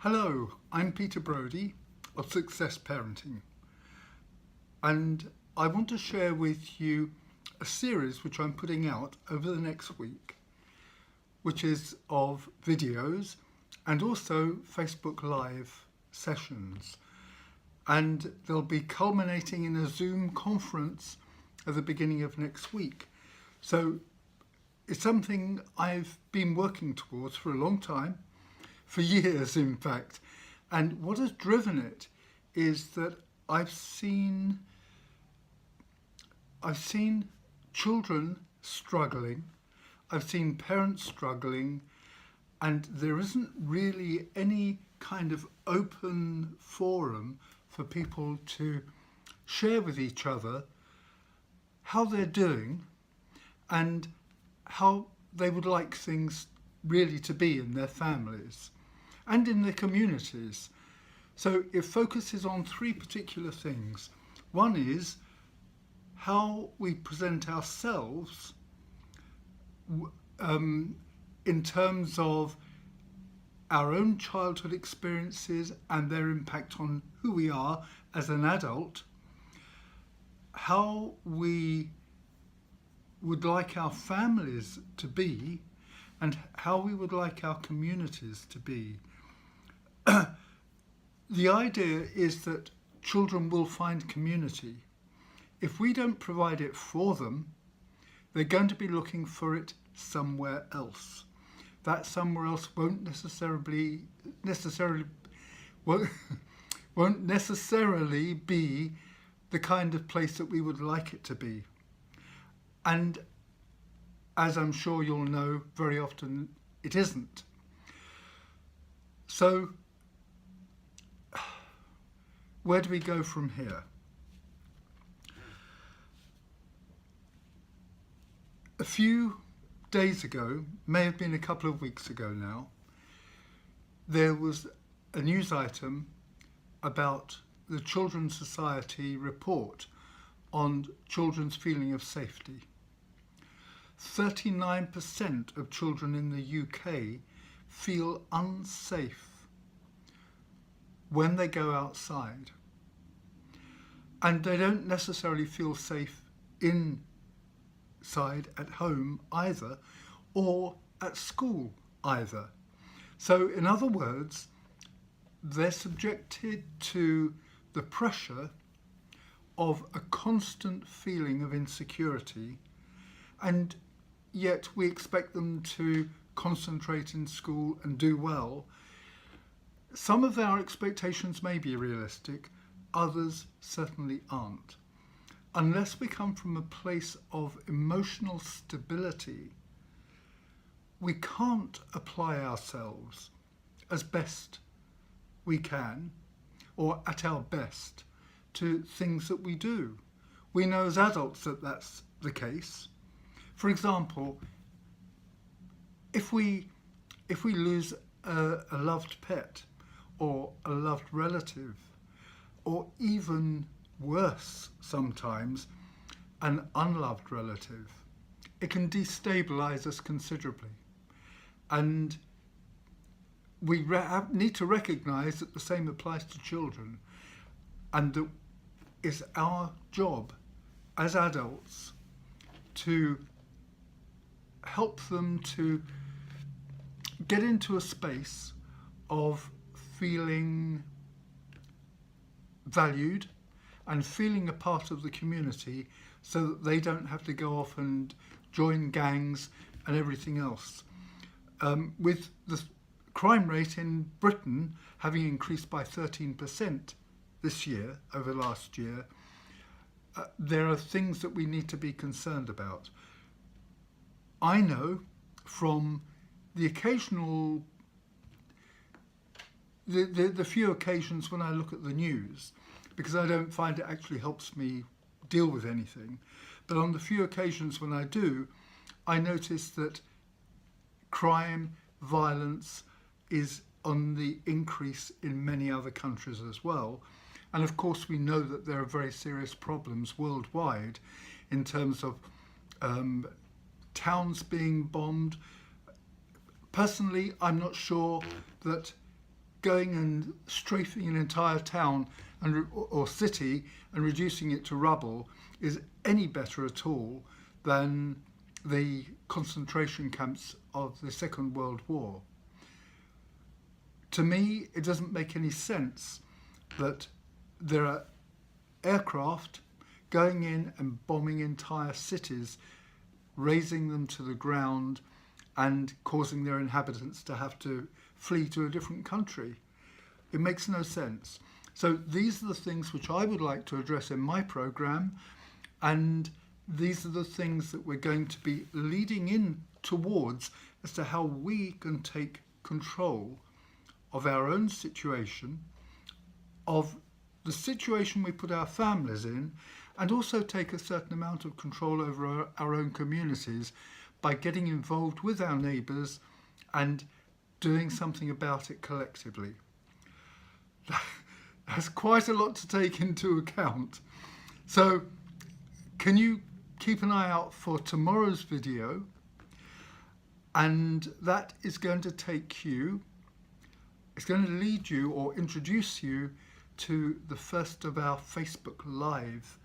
Hello, I'm Peter Brodie of Success Parenting, and I want to share with you a series which I'm putting out over the next week, which is of videos and also Facebook Live sessions. And they'll be culminating in a Zoom conference at the beginning of next week. So it's something I've been working towards for a long time, for years in fact. And what has driven it is that I've seen children struggling, I've seen parents struggling, and there isn't really any kind of open forum for people to share with each other how they're doing and how they would like things really to be in their families and in their communities. So it focuses on three particular things. One is how we present ourselves in terms of our own childhood experiences and their impact on who we are as an adult, how we would like our families to be, and how we would like our communities to be. The idea is that children will find community. If we don't provide it for them, they're going to be looking for it somewhere else. That somewhere else won't necessarily be the kind of place that we would like it to be. And as I'm sure you'll know, very often it isn't. So where do we go from here? A few days ago, may have been a couple of weeks ago now, there was a news item about the Children's Society report on children's feeling of safety. 39% of children in the UK feel unsafe when they go outside. And they don't necessarily feel safe inside at home either, or at school either. So in other words, they're subjected to the pressure of a constant feeling of insecurity, and yet we expect them to concentrate in school and do well. Some of our expectations may be realistic, others certainly aren't. Unless we come from a place of emotional stability, we can't apply ourselves as best we can, or at our best, to things that we do. We know as adults that that's the case. For example, if we lose a loved pet or a loved relative, or even worse sometimes, an unloved relative, it can destabilize us considerably. And we need to recognize that the same applies to children, and that it's our job as adults to help them to get into a space of feeling valued and feeling a part of the community, so that they don't have to go off and join gangs and everything else. With the crime rate in Britain having increased by 13% this year over last year, there are things that we need to be concerned about. I know from the occasional, the few occasions when I look at the news, because I don't find it actually helps me deal with anything, but on the few occasions when I do, I notice that crime, violence is on the increase in many other countries as well. And of course we know that there are very serious problems worldwide in terms of towns being bombed. Personally, I'm not sure that going and strafing an entire town or city and reducing it to rubble is any better at all than the concentration camps of the Second World War. To me, it doesn't make any sense that there are aircraft going in and bombing entire cities, razing them to the ground and causing their inhabitants to have to flee to a different country. It makes no sense. So these are the things which I would like to address in my programme, and these are the things that we're going to be leading in towards as to how we can take control of our own situation, of the situation we put our families in, and also take a certain amount of control over our own communities by getting involved with our neighbours and doing something about it collectively. That's quite a lot to take into account. So can you keep an eye out for tomorrow's video? And that is going to take you, it's going to lead you or introduce you to the first of our Facebook Live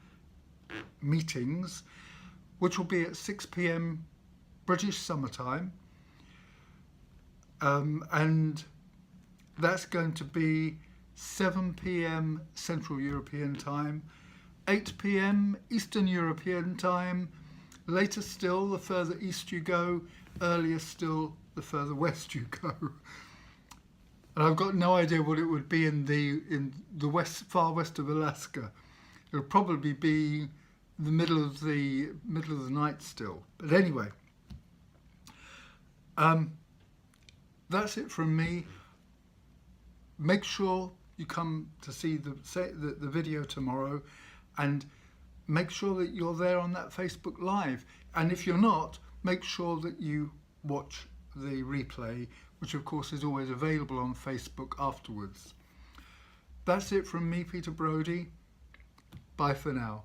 meetings, which will be at 6 p.m. British summertime. And that's going to be 7 p.m. Central European time, 8 p.m. Eastern European time, later still the further east you go, earlier still the further west you go. And I've got no idea what it would be in the west, far west of Alaska. It would probably be the middle of the night still. But anyway, that's it from me. Make sure you come to see the video tomorrow, and make sure that you're there on that Facebook Live. And if you're not, make sure that you watch the replay, which of course is always available on Facebook afterwards. That's it from me, Peter Brodie. Bye for now.